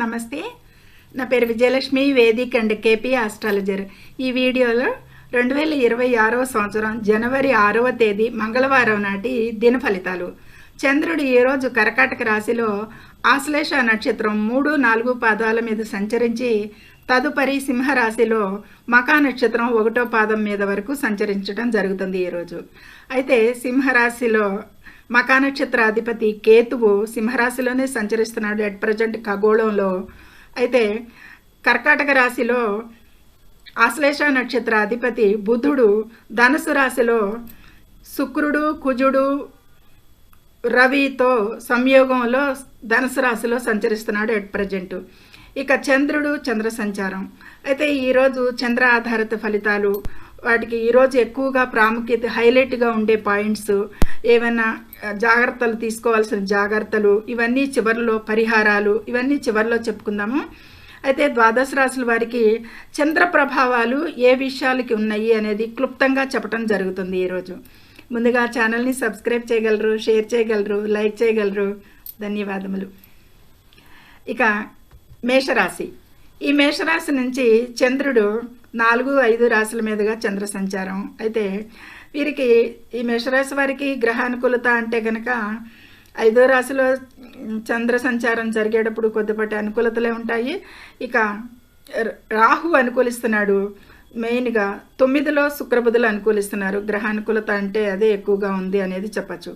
నమస్తే, నా పేరు Vijayalakshmi, Vedic and KP astrologer. ఈ వీడియోలో 2026వ సంవత్సరం జనవరి 6వ తేదీ మంగళవారం నాటి దిన ఫలితాలు. చంద్రుడు ఈరోజు కర్కాటక రాశిలో ఆశ్లేష నక్షత్రం 3, 4 పాదాల మీద సంచరించి తదుపరి సింహరాశిలో మకా నక్షత్రం 1వ పాదం మీద వరకు సంచరించడం జరుగుతుంది ఈరోజు. అయితే సింహరాశిలో మకా నక్షత్రాధిపతి కేతువు సింహరాశిలోనే సంచరిస్తున్నాడు అట్ ప్రజెంట్ ఖగోళంలో. అయితే కర్కాటక రాశిలో ఆశ్లేష నక్షత్ర అధిపతి బుధుడు ధనుసు రాశిలో శుక్రుడు, కుజుడు, రవితో సంయోగంలో ధనుసు రాశిలో సంచరిస్తున్నాడు అట్ ప్రజెంట్. ఇక చంద్రుడు, చంద్ర సంచారం. అయితే ఈరోజు చంద్ర ఆధారిత ఫలితాలు, వాటికి ఈరోజు ఎక్కువగా ప్రాముఖ్యత హైలైట్గా ఉండే పాయింట్స్, ఏమైనా జాగ్రత్తలు తీసుకోవాల్సిన జాగ్రత్తలు, ఇవన్నీ చివరిలో పరిహారాలు, ఇవన్నీ చివరిలో చెప్పుకుందాము. అయితే ద్వాదశ రాశుల వారికి చంద్ర ప్రభావాలు ఏ విషయాలకి ఉన్నాయి అనేది క్లుప్తంగా చెప్పడం జరుగుతుంది ఈరోజు. ముందుగా ఛానల్ని సబ్స్క్రైబ్ చేయగలరు, షేర్ చేయగలరు, లైక్ చేయగలరు. ధన్యవాదములు. ఇక మేషరాశి. ఈ మేషరాశి నుంచి చంద్రుడు 4, 5 రాశుల మీదుగా చంద్ర సంచారం. అయితే వీరికి ఈ మేషరాశి వారికి గ్రహానుకూలత అంటే కనుక 5వ రాశిలో చంద్ర సంచారం జరిగేటప్పుడు కొద్దిపాటి అనుకూలతలే ఉంటాయి. ఇక రాహు అనుకూలిస్తున్నాడు, మెయిన్గా 9లో శుక్రబుధులు అనుకూలిస్తున్నారు. గ్రహానుకూలత అంటే అదే ఎక్కువగా ఉంది అనేది చెప్పచ్చు.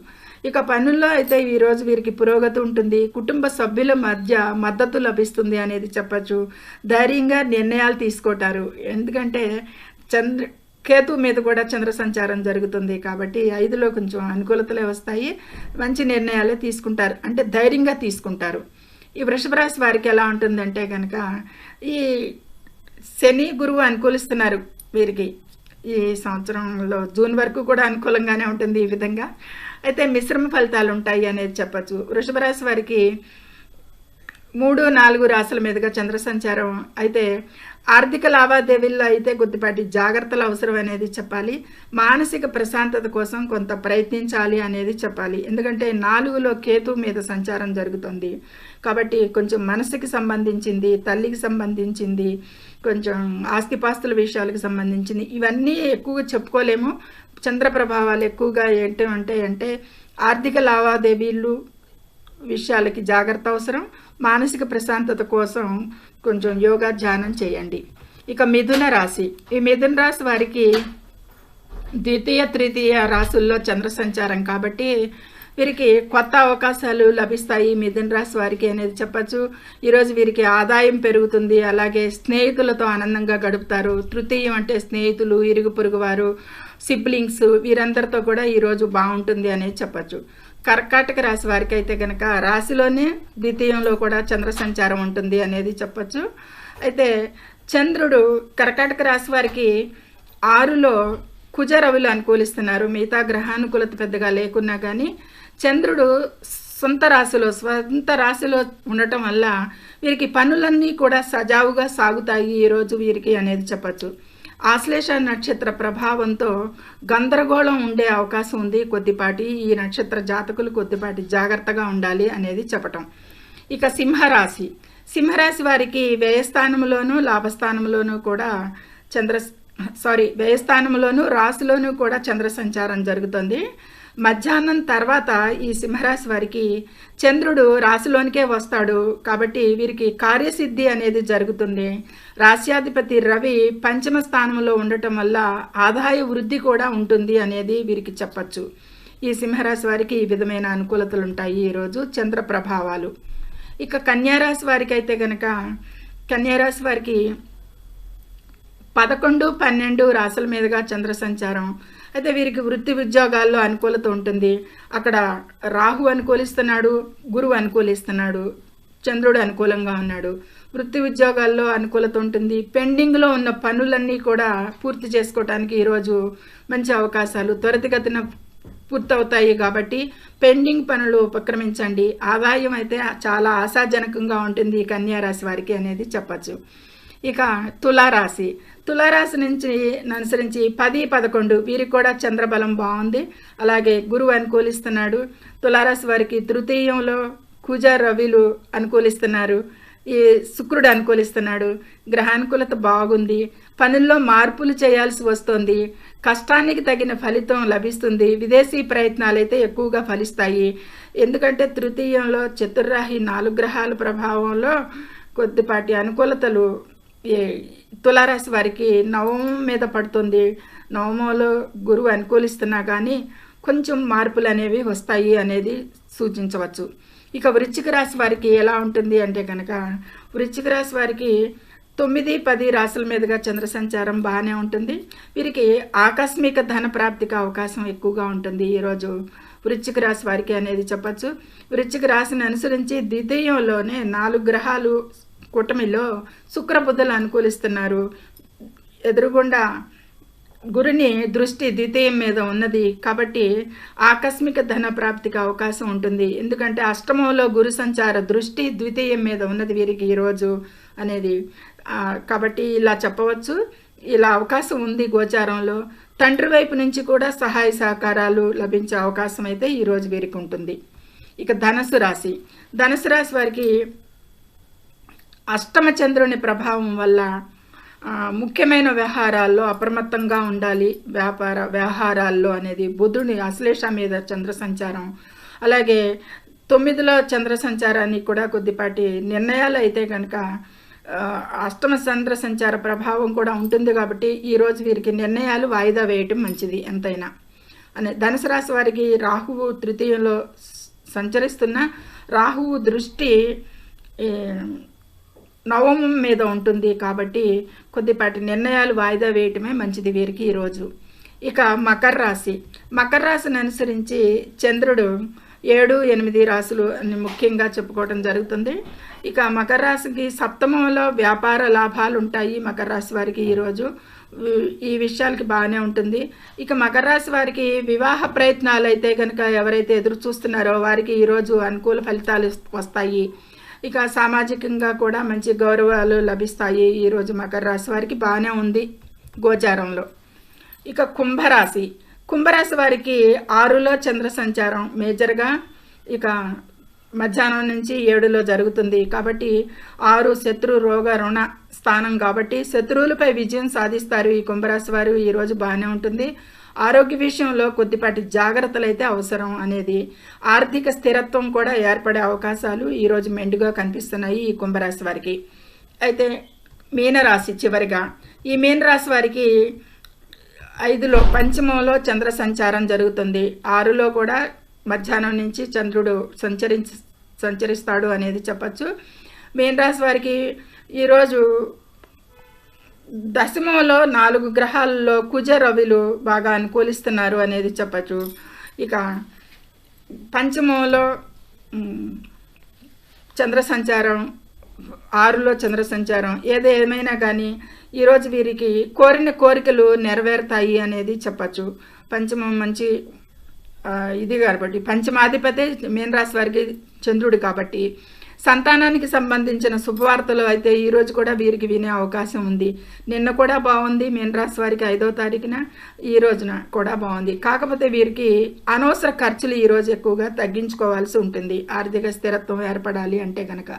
ఇక పనుల్లో అయితే ఈరోజు వీరికి పురోగతి ఉంటుంది, కుటుంబ సభ్యుల మధ్య మద్దతు లభిస్తుంది అనేది చెప్పచ్చు. ధైర్యంగా నిర్ణయాలు తీసుకుంటారు, ఎందుకంటే కేతు మీద కూడా చంద్ర సంచారం జరుగుతుంది కాబట్టి 5లో కొంచెం అనుకూలతలే వస్తాయి. మంచి నిర్ణయాలే తీసుకుంటారు, అంటే ధైర్యంగా తీసుకుంటారు. ఈ వృషభ రాశి వారికి ఎలా ఉంటుందంటే కనుక ఈ శని, గురువు అనుకూలిస్తున్నారు వీరికి. ఈ సంవత్సరంలో జూన్ వరకు కూడా అనుకూలంగానే ఉంటుంది ఈ విధంగా. అయితే మిశ్రమ ఫలితాలు ఉంటాయి అనేది చెప్పచ్చు. వృషభ రాశి వారికి 3, 4 రాశుల మీదుగా చంద్ర సంచారం. అయితే ఆర్థిక లావాదేవీల్లో అయితే కొద్దిపాటి జాగ్రత్తలు అవసరం అనేది చెప్పాలి. మానసిక ప్రశాంతత కోసం కొంత ప్రయత్నించాలి అనేది చెప్పాలి, ఎందుకంటే 4లో కేతు మీద సంచారం జరుగుతుంది కాబట్టి కొంచెం మనసుకి సంబంధించింది, తల్లికి సంబంధించింది, కొంచెం ఆస్తిపాస్తుల విషయాలకు సంబంధించింది, ఇవన్నీ ఎక్కువగా చెప్పుకోలేము. చంద్ర ప్రభావాలు ఎక్కువగా ఏంటంటే ఆర్థిక లావాదేవీలు విషయాలకి జాగ్రత్త అవసరం. మానసిక ప్రశాంతత కోసం కొంచెం యోగా, ధ్యానం చేయండి. ఇక మిథున రాశి. ఈ మిథున రాశి వారికి 2వ, 3వ రాశుల్లో చంద్ర సంచారం కాబట్టి వీరికి కొత్త అవకాశాలు లభిస్తాయి మిథున రాశి వారికి అనేది చెప్పచ్చు. ఈరోజు వీరికి ఆదాయం పెరుగుతుంది, అలాగే స్నేహితులతో ఆనందంగా గడుపుతారు. 3వ అంటే స్నేహితులు, ఇరుగు పొరుగు వారు, సిబ్లింగ్స్, వీరందరితో కూడా ఈరోజు బాగుంటుంది అనేది చెప్పచ్చు. కర్కాటక రాశి వారికి అయితే కనుక రాశిలోనే 2వ కూడా చంద్ర సంచారం ఉంటుంది అనేది చెప్పచ్చు. అయితే చంద్రుడు కర్కాటక రాశి వారికి 6లో కుజ, రవులు అనుకూలిస్తున్నారు. మిగతా గ్రహానుకూలత పెద్దగా లేకున్నా కానీ చంద్రుడు స్వంత రాశిలో ఉండటం వల్ల వీరికి పనులన్నీ కూడా సజావుగా సాగుతాయి ఈరోజు వీరికి అనేది చెప్పచ్చు. ఆశ్లేష నక్షత్ర ప్రభావంతో గందరగోళం ఉండే అవకాశం ఉంది కొద్దిపాటి. ఈ నక్షత్ర జాతకులు కొద్దిపాటి జాగ్రత్తగా ఉండాలి అనేది చెప్పటం. ఇక సింహరాశి వారికి వ్యయస్థానంలోనూ లాభస్థానంలోనూ కూడా వ్యయస్థానంలోనూ రాశిలోనూ కూడా చంద్ర సంచారం జరుగుతుంది. మధ్యాహ్నం తర్వాత ఈ సింహరాశి వారికి చంద్రుడు రాశిలోనికే వస్తాడు కాబట్టి వీరికి కార్యసిద్ధి అనేది జరుగుతుంది. రాశ్యాధిపతి రవి 5వ స్థానంలో ఉండటం వల్ల ఆదాయ వృద్ధి కూడా ఉంటుంది అనేది వీరికి చెప్పచ్చు. ఈ సింహరాశి వారికి ఈ విధమైన అనుకూలతలు ఉంటాయి ఈరోజు చంద్ర ప్రభావాలు. ఇక కన్యారాశి వారికి అయితే కనుక కన్యారాశి వారికి 11, 12 రాశుల మీదుగా చంద్ర సంచారం. అయితే వీరికి వృత్తి ఉద్యోగాల్లో అనుకూలత ఉంటుంది. అక్కడ రాహు అనుకూలిస్తున్నాడు, గురువు అనుకూలిస్తున్నాడు, చంద్రుడు అనుకూలంగా ఉన్నాడు. వృత్తి ఉద్యోగాల్లో అనుకూలత ఉంటుంది. పెండింగ్లో ఉన్న పనులన్నీ కూడా పూర్తి చేసుకోవటానికి ఈరోజు మంచి అవకాశాలు త్వరితగతిన పూర్తవుతాయి కాబట్టి పెండింగ్ పనులు ఉపక్రమించండి. ఆదాయం అయితే చాలా ఆశాజనకంగా ఉంటుంది ఈ కన్యా రాశి వారికి అనేది చెప్పచ్చు. ఇక తులారాశి నుంచి అనుసరించి 10, 11 వీరికి కూడా చంద్రబలం బాగుంది, అలాగే గురువు అనుకూలిస్తున్నాడు. తులారాశి వారికి 3వ కుజ, రవిలు అనుకూలిస్తున్నారు. ఈ శుక్రుడు అనుకూలిస్తున్నాడు, గ్రహానుకూలత బాగుంది, పనుల్లో మార్పులు చేయాల్సి వస్తుంది, కష్టానికి తగిన ఫలితం లభిస్తుంది, విదేశీ ప్రయత్నాలు అయితే ఎక్కువగా ఫలిస్తాయి. ఎందుకంటే తృతీయంలో చతుర్రాహి 4 గ్రహాల ప్రభావంలో కొద్దిపాటి అనుకూలతలు తులారాశి వారికి నవమం మీద పడుతుంది. నవమంలో గురువు అనుకూలిస్తున్నా కానీ కొంచెం మార్పులు అనేవి వస్తాయి అనేది సూచించవచ్చు. ఇక వృశ్చిక రాశి వారికి ఎలా ఉంటుంది అంటే కనుక, వృశ్చిక రాశి వారికి 9, 10 రాశుల మీదుగా చంద్ర సంచారం బాగానే ఉంటుంది. వీరికి ఆకస్మిక ధన ప్రాప్తికి అవకాశం ఎక్కువగా ఉంటుంది ఈరోజు వృశ్చిక రాశి వారికి అనేది చెప్పచ్చు. వృశ్చిక రాశిని అనుసరించి ద్వితీయంలోనే 4 గ్రహాలు కూటమిలో శుక్రబుద్ధులు అనుకూలిస్తున్నారు. ఎదురుగుండా గురుని దృష్టి ద్వితీయం మీద ఉన్నది కాబట్టి ఆకస్మిక ధన ప్రాప్తికి అవకాశం ఉంటుంది. ఎందుకంటే అష్టమంలో గురు సంచార దృష్టి ద్వితీయం మీద ఉన్నది వీరికి ఈరోజు అనేది. కాబట్టి ఇలా చెప్పవచ్చు, ఇలా అవకాశం ఉంది గోచారంలో. తండ్రి వైపు నుంచి కూడా సహాయ సహకారాలు లభించే అవకాశం అయితే ఈరోజు వీరికి ఉంటుంది. ఇక ధనుసు రాశి వారికి అష్టమ చంద్రుని ప్రభావం వల్ల ముఖ్యమైన వ్యవహారాల్లో అప్రమత్తంగా ఉండాలి. వ్యవహారాల్లో అనేది బుధుని అశ్లేష మీద చంద్ర సంచారం, అలాగే 9లో చంద్ర సంచారాన్ని కూడా కొద్దిపాటి నిర్ణయాలు అయితే కనుక అష్టమ చంద్ర సంచార ప్రభావం కూడా ఉంటుంది. కాబట్టి ఈరోజు వీరికి నిర్ణయాలు వాయిదా వేయటం మంచిది ఎంతైనా. ధనుసు రాశి వారికి రాహువు తృతీయంలో సంచరిస్తున్న రాహువు దృష్టి నవమం మీద ఉంటుంది కాబట్టి కొద్దిపాటి నిర్ణయాలు వాయిదా వేయటమే మంచిది వీరికి ఈరోజు. ఇక మకర రాశిని అనుసరించి చంద్రుడు 7, 8 రాశులు అని ముఖ్యంగా చెప్పుకోవడం జరుగుతుంది. ఇక మకర రాశికి సప్తమంలో వ్యాపార లాభాలు ఉంటాయి. మకర రాశి వారికి ఈరోజు ఈ విషయాలకి బాగానే ఉంటుంది. ఇక మకర రాశి వారికి వివాహ ప్రయత్నాలు అయితే కనుక ఎవరైతే ఎదురు చూస్తున్నారో వారికి ఈరోజు అనుకూల ఫలితాలు వస్తాయి. ఇక సామాజికంగా కూడా మంచి గౌరవాలు లభిస్తాయి. ఈరోజు మకర రాశి వారికి బాగానే ఉంది గోచారంలో. ఇక కుంభరాశి వారికి 6లో చంద్ర సంచారం మేజర్గా ఇక మధ్యాహ్నం నుంచి 7లో జరుగుతుంది. కాబట్టి 6 శత్రు రోగ రుణ స్థానం కాబట్టి శత్రువులపై విజయం సాధిస్తారు. ఈ కుంభరాశి వారు ఈరోజు బాగానే ఉంటుంది. ఆరోగ్య విషయంలో కొద్దిపాటి జాగ్రత్తలు అయితే అవసరం అనేది. ఆర్థిక స్థిరత్వం కూడా ఏర్పడే అవకాశాలు ఈరోజు మెండుగా కనిపిస్తున్నాయి ఈ కుంభరాశి వారికి. అయితే మీనరాశి చివరిగా, ఈ మీనరాశి వారికి 5లో పంచమంలో చంద్ర సంచారం జరుగుతుంది. 6లో కూడా మధ్యాహ్నం నుంచి చంద్రుడు సంచరిస్తాడు అనేది చెప్పచ్చు. మీనరాశి వారికి ఈరోజు దశమంలో 4 గ్రహాల్లో కుజ రవిలు బాగా అనుకూలిస్తున్నారు అనేది చెప్పచ్చు. ఇక పంచమంలో చంద్ర సంచారం, 6లో చంద్ర సంచారం, ఏదేమైనా కానీ ఈరోజు వీరికి కోరిన కోరికలు నెరవేరుతాయి అనేది చెప్పచ్చు. పంచమం మంచి ఇది కాబట్టి పంచమాధిపతి మీనరాశి వారికి చంద్రుడు కాబట్టి సంతానానికి సంబంధించిన శుభవార్తలు అయితే ఈరోజు కూడా వీరికి వినే అవకాశం ఉంది. నిన్న కూడా బాగుంది మీనరాశి వారికి 5వ తారీఖున, ఈ రోజున కూడా బాగుంది. కాకపోతే వీరికి అనవసర ఖర్చులు ఈరోజు ఎక్కువగా తగ్గించుకోవాల్సి ఉంటుంది ఆర్థిక స్థిరత్వం ఏర్పడాలి అంటే కనుక.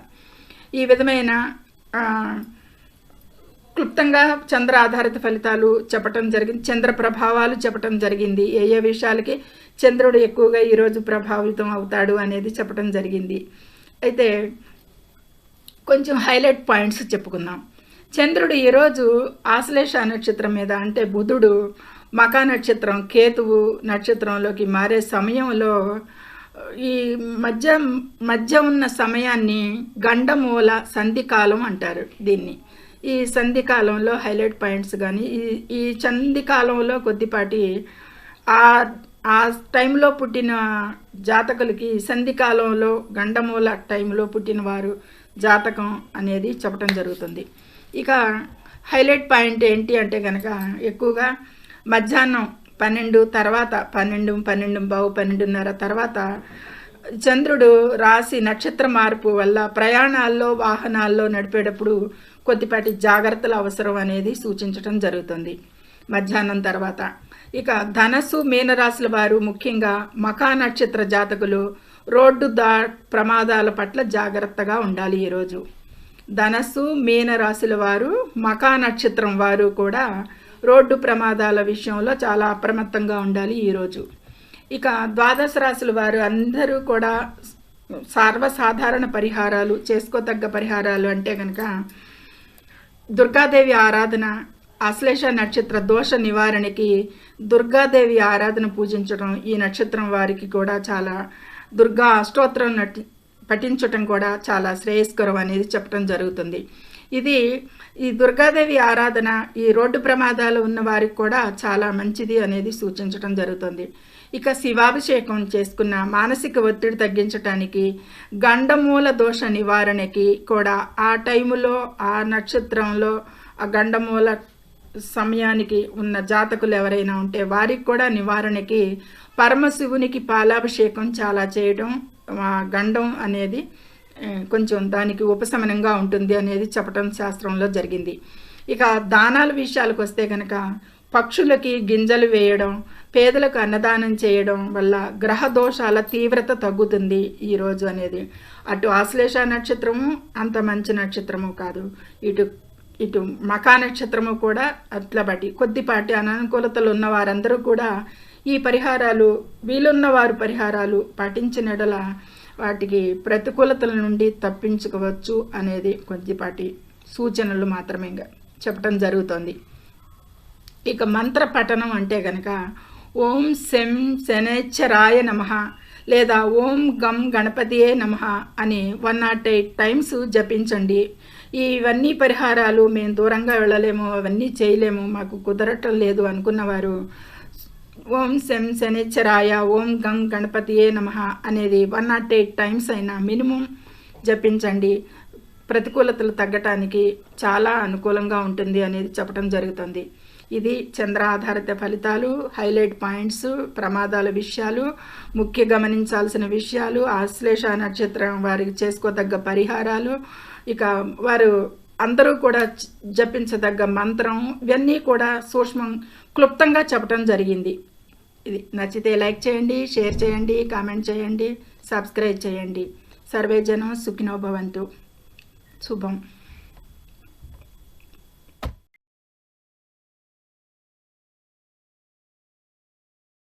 ఈ విధమైన క్లుప్తంగా చంద్ర ఆధారిత ఫలితాలు చెప్పటం జరిగింది, చంద్ర ప్రభావాలు చెప్పటం జరిగింది. ఏ విషయాలకి చంద్రుడు ఎక్కువగా ఈరోజు ప్రభావితం అవుతాడు అనేది చెప్పటం జరిగింది. అయితే కొంచెం హైలైట్ పాయింట్స్ చెప్పుకుందాం. చంద్రుడు ఈరోజు ఆశ్లేష నక్షత్రం మీద అంటే బుధుడు మకా నక్షత్రం కేతువు నక్షత్రంలోకి మారే సమయంలో ఈ మధ్య ఉన్న సమయాన్ని గండమూల సంధికాలం అంటారు దీన్ని. ఈ సంధికాలంలో హైలైట్ పాయింట్స్ కానీ ఈ సంధికాలంలో కొద్దిపాటి ఆ టైంలో పుట్టిన జాతకులకి సంధికాలంలో గండమూల టైంలో పుట్టిన వారు జాతకం అనేది చెప్పడం జరుగుతుంది. ఇక హైలైట్ పాయింట్ ఏంటి అంటే కనుక ఎక్కువగా మధ్యాహ్నం 12 తర్వాత 12, 12:30 తర్వాత చంద్రుడు రాశి నక్షత్ర మార్పు వల్ల ప్రయాణాల్లో వాహనాల్లో నడిపేటప్పుడు కొద్దిపాటి జాగ్రత్తలు అవసరం అనేది సూచించడం జరుగుతుంది మధ్యాహ్నం తర్వాత. ఇక ధనస్సు మీనరాశుల వారు ముఖ్యంగా మకా నక్షత్ర జాతకులు రోడ్డు ప్రమాదాల పట్ల జాగ్రత్తగా ఉండాలి ఈరోజు. ధనస్సు మీన రాశుల వారు, మకా నక్షత్రం వారు కూడా రోడ్డు ప్రమాదాల విషయంలో చాలా అప్రమత్తంగా ఉండాలి ఈరోజు. ఇక ద్వాదశ రాశుల వారు అందరూ కూడా సర్వసాధారణ పరిహారాలు, చేసుకోతగ్గ పరిహారాలు అంటే కనుక దుర్గాదేవి ఆరాధన, ఆశ్లేష నక్షత్ర దోష నివారణకి దుర్గాదేవి ఆరాధన పూజించడం ఈ నక్షత్రం వారికి కూడా చాలా, దుర్గా అష్టోత్తరం పఠించటం కూడా చాలా శ్రేయస్కరం అనేది చెప్పడం జరుగుతుంది. ఈ దుర్గాదేవి ఆరాధన ఈ రోడ్డు ప్రమాదాలు ఉన్న వారికి కూడా చాలా మంచిది అనేది సూచించడం జరుగుతుంది. ఇక శివాభిషేకం చేసుకున్న మానసిక ఒత్తిడి తగ్గించటానికి, గండమూల దోష నివారణకి కూడా ఆ టైములో ఆ నక్షత్రంలో ఆ గండమూల సమయానికి ఉన్న జాతకులు ఎవరైనా ఉంటే వారికి కూడా నివారణకి పరమశివునికి పాలాభిషేకం చాలా చేయడం, గండం అనేది కొంచెం దానికి ఉపశమనంగా ఉంటుంది అనేది చెప్పడం శాస్త్రంలో జరిగింది. ఇక దానాల విషయాలకు వస్తే కనుక పక్షులకి గింజలు వేయడం, పేదలకు అన్నదానం చేయడం వల్ల గ్రహ దోషాల తీవ్రత తగ్గుతుంది ఈరోజు అనేది. అటు ఆశ్లేష నక్షత్రము అంత మంచి నక్షత్రము కాదు, ఇటు మకా నక్షత్రము కూడా అట్లబట్టి కొద్దిపాటి అననుకూలతలు ఉన్న వారందరూ కూడా ఈ పరిహారాలు, వీలున్నవారు పరిహారాలు పాటించినడల వాటికి ప్రతికూలతల నుండి తప్పించుకోవచ్చు అనేది కొద్దిపాటి సూచనలు మాత్రమే చెప్పడం జరుగుతుంది. ఇక మంత్ర పఠనం అంటే కనుక ఓం శం శనేశ్వరాయ నమః లేదా ఓం గం గణపతియే నమః అని 108 టైమ్స్ జపించండి. ఇవన్నీ పరిహారాలు మేము దూరంగా వెళ్ళలేము, అవన్నీ చేయలేము, మాకు కుదరటం లేదు అనుకున్నవారు ఓం శం శనిశ్చరాయ, ఓం గం గణపతియే నమః అనేది 108 టైమ్స్ అయినా మినిమం జపించండి. ప్రతికూలతలు తగ్గటానికి చాలా అనుకూలంగా ఉంటుంది అనేది చెప్పడం జరుగుతుంది. ఇది చంద్ర ఆధారిత ఫలితాలు, హైలైట్ పాయింట్స్, ప్రమాదాల విషయాలు, ముఖ్య గమనించాల్సిన విషయాలు, ఆశ్లేష నక్షత్రం వారికి చేసుకోదగ్గ పరిహారాలు, ఇక వారు అందరూ కూడా జపించదగ్గ మంత్రం, ఇవన్నీ కూడా సూక్ష్మం క్లుప్తంగా చెప్పడం జరిగింది. ఇది నచ్చితే లైక్ చేయండి, షేర్ చేయండి, కామెంట్ చేయండి, సబ్స్క్రైబ్ చేయండి. సర్వే జనం సుఖినో భవంతు. శుభం.